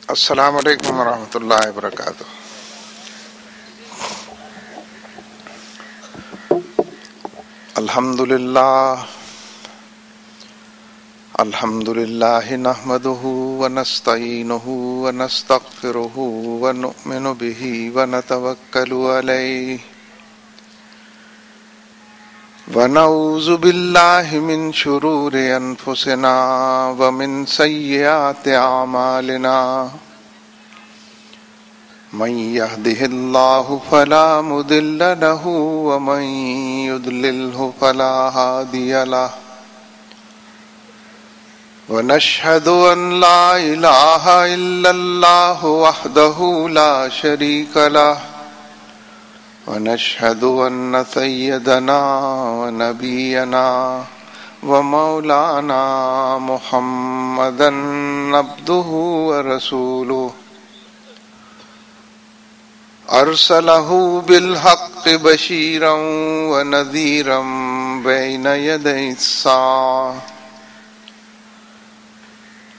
السلام علیکم ورحمۃ اللہ وبرکاتہ۔ الحمد للہ نحمده ونستعینه ونستغفره ونؤمن به ونتوکل علیہ ونعوذ باللہ من شرور انفسنا ومن سیئات اعمالنا من يهده الله فلا مضل له ومن يضلله فلا هادي له ونشهد أن لا إله إلا الله وحده لا شريك له ونشهد أن سيدنا ونبينا ومولانا محمدا عبده ورسوله أرسله بالحق بشيرا ونذيرا بين يدي الساعة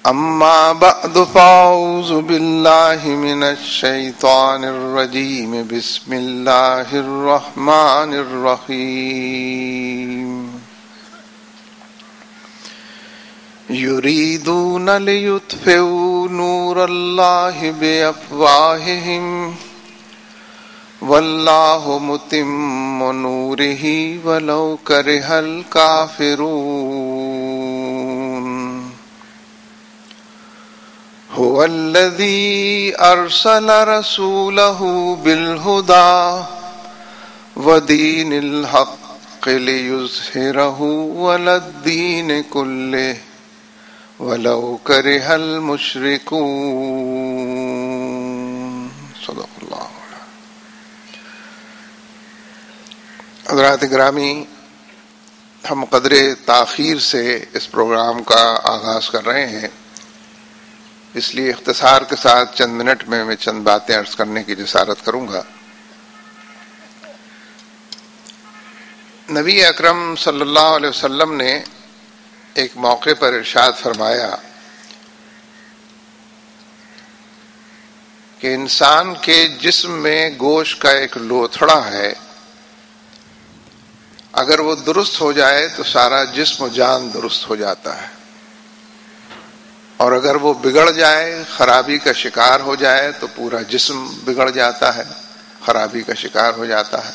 أما بعد فأعوذ بالله من الشيطان الرجيم بسم الله الرحمن الرحيم يريدون ليطفئوا نور الله بأفواههم واللہ متم نورہ ولو کرہ الکافرون هو الذی ارسل رسولہ بالہدى ودین الحق لیظہرہ علی الدین کلہ ولو کرہ المشرکون۔ صدق اللہ۔ حضرات گرامی، ہم قدر تاخیر سے اس پروگرام کا آغاز کر رہے ہیں، اس لیے اختصار کے ساتھ چند منٹ میں چند باتیں عرض کرنے کی جسارت کروں گا۔ نبی اکرم صلی اللہ علیہ وسلم نے ایک موقع پر ارشاد فرمایا کہ انسان کے جسم میں گوشت کا ایک لوتھڑا ہے، اگر وہ درست ہو جائے تو سارا جسم و جان درست ہو جاتا ہے، اور اگر وہ بگڑ جائے، خرابی کا شکار ہو جائے تو پورا جسم بگڑ جاتا ہے، خرابی کا شکار ہو جاتا ہے۔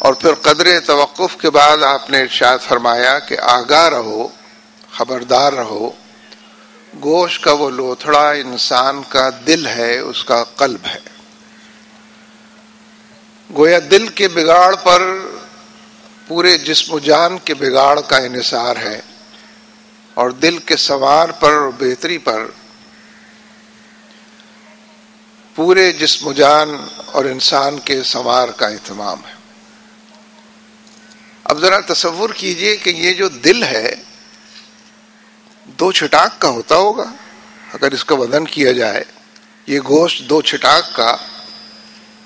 اور پھر قدر توقف کے بعد آپ نے ارشاد فرمایا کہ آگاہ رہو، خبردار رہو، گوشت کا وہ لوتھڑا انسان کا دل ہے، اس کا قلب ہے۔ گویا دل کے بگاڑ پر پورے جسم و جان کے بگاڑ کا انحصار ہے، اور دل کے سنوار پر اور بہتری پر پورے جسم و جان اور انسان کے سنوار کا اہتمام ہے۔ اب ذرا تصور کیجئے کہ یہ جو دل ہے 2 چھٹاک کا ہوتا ہوگا، اگر اس کا وزن کیا جائے، یہ گوشت 2 چھٹاک کا،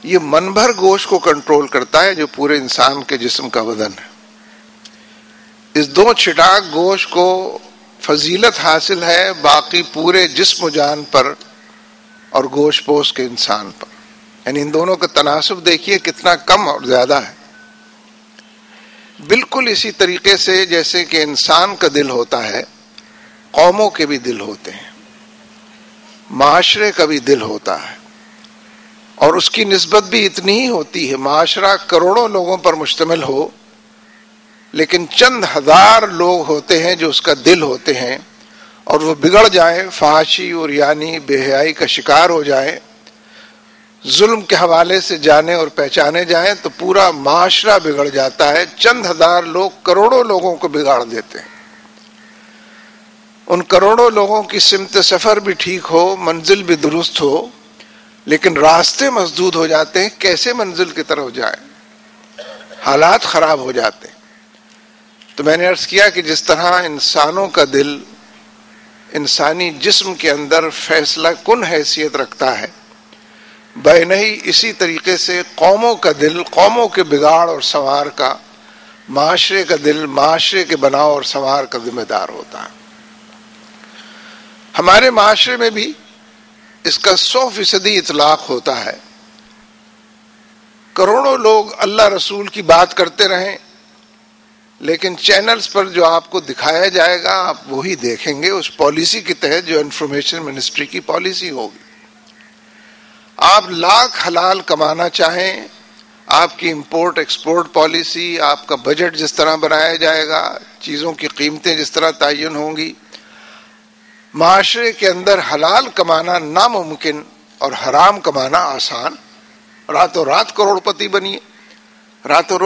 یہ من بھر گوشت کو کنٹرول کرتا ہے جو پورے انسان کے جسم کا وزن ہے۔ اس 2 چھٹاک گوشت کو فضیلت حاصل ہے باقی پورے جسم و جان پر اور گوشت پوش کے انسان پر، یعنی ان دونوں کا تناسب دیکھیے کتنا کم اور زیادہ ہے۔ بالکل اسی طریقے سے جیسے کہ انسان کا دل ہوتا ہے، قوموں کے بھی دل ہوتے ہیں، معاشرے کا بھی دل ہوتا ہے، اور اس کی نسبت بھی اتنی ہی ہوتی ہے۔ معاشرہ کروڑوں لوگوں پر مشتمل ہو، لیکن چند ہزار لوگ ہوتے ہیں جو اس کا دل ہوتے ہیں، اور وہ بگڑ جائیں، فحاشی اور یعنی بے حیائی کا شکار ہو جائیں، ظلم کے حوالے سے جانے اور پہچانے جائیں تو پورا معاشرہ بگڑ جاتا ہے۔ چند ہزار لوگ کروڑوں لوگوں کو بگاڑ دیتے ہیں۔ ان کروڑوں لوگوں کی سمت سفر بھی ٹھیک ہو، منزل بھی درست ہو، لیکن راستے مسدود ہو جاتے ہیں، کیسے منزل کی طرف جائیں، حالات خراب ہو جاتے ہیں۔ تو میں نے عرض کیا کہ جس طرح انسانوں کا دل انسانی جسم کے اندر فیصلہ کن حیثیت رکھتا ہے، بینہی اسی طریقے سے قوموں کا دل قوموں کے بگاڑ اور سنوار کا، معاشرے کا دل معاشرے کے بناؤ اور سنوار کا ذمہ دار ہوتا ہے۔ ہمارے معاشرے میں بھی اس کا 100% اطلاق ہوتا ہے. کروڑوں لوگ اللہ رسول کی بات کرتے رہیں، لیکن چینلز پر جو آپ کو دکھایا جائے گا آپ وہی دیکھیں گے، اس پالیسی کے تحت جو انفارمیشن منسٹری کی پالیسی ہوگی. آپ لاکھ حلال کمانا چاہیں، آپ کی امپورٹ ایکسپورٹ پالیسی، آپ کا بجٹ جس طرح بنایا جائے گا، چیزوں کی قیمتیں جس طرح تعین ہوں گی، معاشرے کے اندر حلال کمانا ناممکن اور حرام کمانا آسان. راتوں رات کروڑ پتی بنیے، راتوں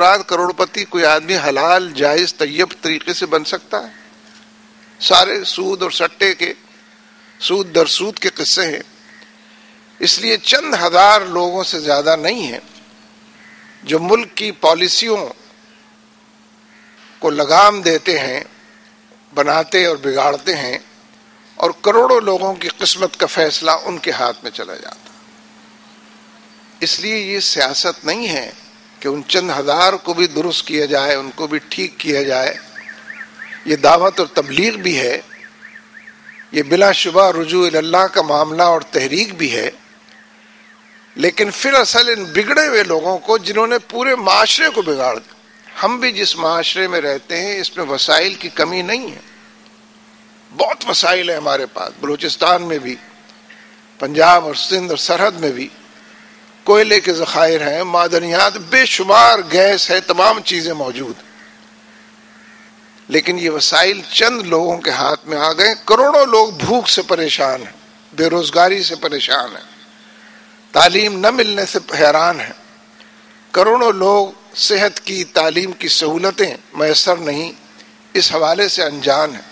رات کروڑ پتی کوئی آدمی حلال جائز طیب طریقے سے بن سکتا ہے؟ سارے سود اور سٹے کے، سود در سود کے قصے ہیں. اس لیے چند ہزار لوگوں سے زیادہ نہیں ہیں جو ملک کی پالیسیوں کو لگام دیتے ہیں، بناتے اور بگاڑتے ہیں، اور کروڑوں لوگوں کی قسمت کا فیصلہ ان کے ہاتھ میں چلا جاتا. اس لیے یہ سیاست نہیں ہے کہ ان چند ہزار کو بھی درست کیا جائے، ان کو بھی ٹھیک کیا جائے. یہ دعوت اور تبلیغ بھی ہے، یہ بلا شبہ رجوع اللہ کا معاملہ اور تحریک بھی ہے، لیکن پھر اصل ان بگڑے ہوئے لوگوں کو جنہوں نے پورے معاشرے کو بگاڑ دیا. ہم بھی جس معاشرے میں رہتے ہیں اس میں وسائل کی کمی نہیں ہے، بہت وسائل ہیں ہمارے پاس. بلوچستان میں بھی، پنجاب اور سندھ اور سرحد میں بھی کوئلے کے ذخائر ہیں، معدنیات بے شمار، گیس ہے، تمام چیزیں موجود. لیکن یہ وسائل چند لوگوں کے ہاتھ میں آ گئے. کروڑوں لوگ بھوک سے پریشان ہیں، بے روزگاری سے پریشان ہیں، تعلیم نہ ملنے سے حیران ہیں. کروڑوں لوگ صحت کی، تعلیم کی سہولتیں میسر نہیں، اس حوالے سے انجان ہیں.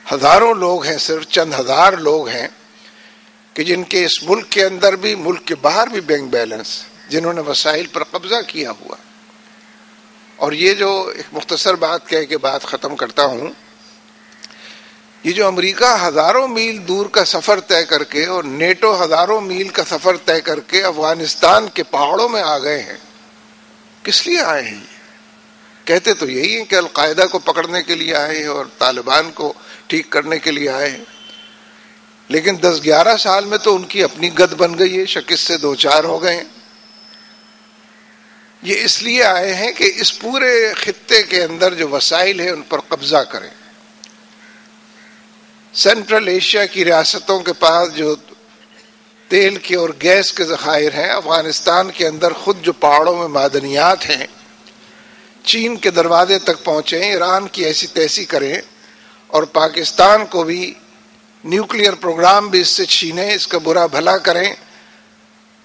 ہزاروں لوگ ہیں، صرف چند ہزار لوگ ہیں کہ جن کے اس ملک کے اندر بھی، ملک کے باہر بھی بینک بیلنس، جنہوں نے وسائل پر قبضہ کیا ہوا. اور یہ جو ایک مختصر بات کہہ کے بات ختم کرتا ہوں، یہ جو امریکہ ہزاروں میل دور کا سفر طے کر کے اور نیٹو ہزاروں میل کا سفر طے کر کے افغانستان کے پہاڑوں میں آ گئے ہیں، کس لیے آئے ہیں؟ کہتے تو یہی ہیں کہ القاعدہ کو پکڑنے کے لیے آئے ہیں اور طالبان کو ٹھیک کرنے کے لیے آئے ہیں، لیکن 10-11 سال میں تو ان کی اپنی گد بن گئی ہے، شکست سے دو چار ہو گئے ہیں. یہ اس لیے آئے ہیں کہ اس پورے خطے کے اندر جو وسائل ہیں ان پر قبضہ کریں. سینٹرل ایشیا کی ریاستوں کے پاس جو تیل کے اور گیس کے ذخائر ہیں، افغانستان کے اندر خود جو پہاڑوں میں معدنیات ہیں، چین کے دروازے تک پہنچیں، ایران کی ایسی تیسی کریں، اور پاکستان کو بھی نیوکلیئر پروگرام بھی اس سے چھینیں، اس کا برا بھلا کریں.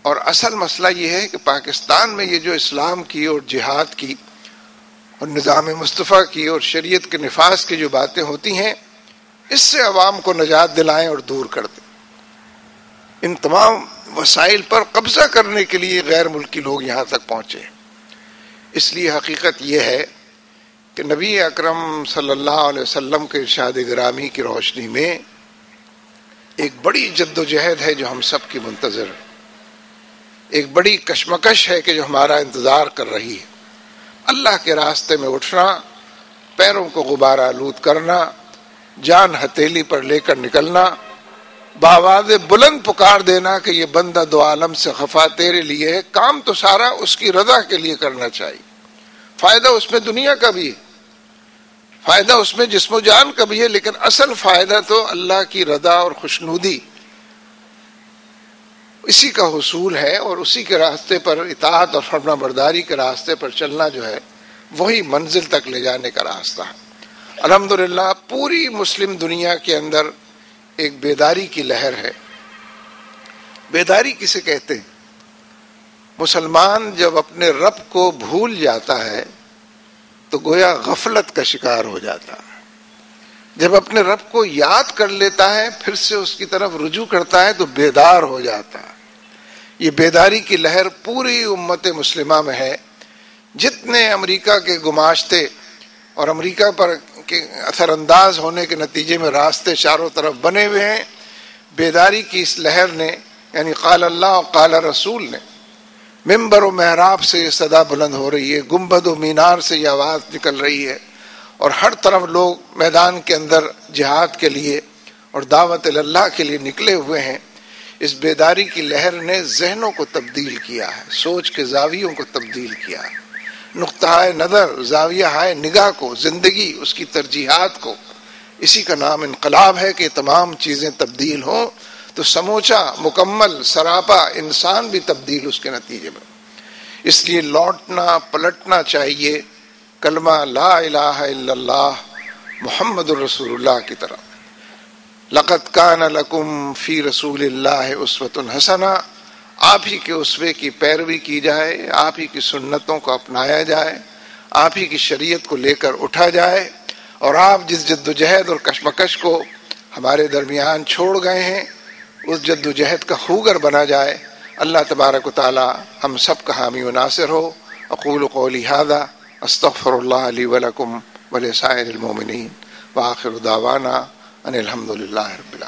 اور اصل مسئلہ یہ ہے کہ پاکستان میں یہ جو اسلام کی اور جہاد کی اور نظام مصطفیٰ کی اور شریعت کے نفاذ کی جو باتیں ہوتی ہیں، اس سے عوام کو نجات دلائیں اور دور کر دیں. ان تمام وسائل پر قبضہ کرنے کے لیے غیر ملکی لوگ یہاں تک پہنچے. اس لیے حقیقت یہ ہے کہ نبی اکرم صلی اللہ علیہ وسلم کے ارشاد گرامی کی روشنی میں ایک بڑی جد و جہد ہے جو ہم سب کی منتظر ہے، ایک بڑی کشمکش ہے کہ جو ہمارا انتظار کر رہی ہے. اللہ کے راستے میں اٹھنا، پیروں کو غبار آلود کرنا، جان ہتھیلی پر لے کر نکلنا، بآواز بلند پکار دینا کہ یہ بندہ دو عالم سے خفا تیرے لیے ہے. کام تو سارا اس کی رضا کے لیے کرنا چاہیے. فائدہ اس میں دنیا کا بھی ہے، فائدہ اس میں جسم و جان کا بھی ہے، لیکن اصل فائدہ تو اللہ کی رضا اور خوشنودی، اسی کا حصول ہے. اور اسی کے راستے پر اطاعت اور فرما برداری کے راستے پر چلنا جو ہے وہی منزل تک لے جانے کا راستہ ہے. الحمدللہ پوری مسلم دنیا کے اندر ایک بیداری کی لہر ہے. بیداری کسے کہتے ہیں؟ مسلمان جب اپنے رب کو بھول جاتا ہے تو گویا غفلت کا شکار ہو جاتا ہے. جب اپنے رب کو یاد کر لیتا ہے، پھر سے اس کی طرف رجوع کرتا ہے تو بیدار ہو جاتا ہے. یہ بیداری کی لہر پوری امت مسلمہ میں ہے. جتنے امریکہ کے گماشتے اور امریکہ پر کے اثر انداز ہونے کے نتیجے میں راستے چاروں طرف بنے ہوئے ہیں، بیداری کی اس لہر نے، یعنی قال اللہ اور قال رسول نے، ممبر و محراب سے یہ صدا بلند ہو رہی ہے، گنبد و مینار سے یہ آواز نکل رہی ہے، اور ہر طرف لوگ میدان کے اندر جہاد کے لیے اور دعوت اللہ کے لیے نکلے ہوئے ہیں، اس بیداری کی لہر نے ذہنوں کو تبدیل کیا ہے، سوچ کے زاویوں کو تبدیل کیا ہے، نقطہ نظر، زاویہ ہائے نگاہ کو، زندگی، اس کی ترجیحات کو. اسی کا نام انقلاب ہے کہ تمام چیزیں تبدیل ہوں تو سموچا مکمل سراپا انسان بھی تبدیل اس کے نتیجے میں. اس لیے لوٹنا پلٹنا چاہیے کلمہ لا الہ الا اللہ محمد الرسول اللہ کی طرف. لقد کان لکم فی رسول اللہ اسوۃ حسنہ، آپ ہی کے اسوے کی پیروی کی جائے، آپ ہی کی سنتوں کو اپنایا جائے، آپ ہی کی شریعت کو لے کر اٹھا جائے، اور آپ جس جد و جہد اور کشمکش کو ہمارے درمیان چھوڑ گئے ہیں اس جد و جہد کا خوگر بنا جائے. اللہ تبارک و تعالی ہم سب کا حامی و ناصر ہو. اقول قولی ھذا استغفر اللہ لی ولکم ولسائر المؤمنین وآخر دعوانا ان الحمد للہ رب العالمین.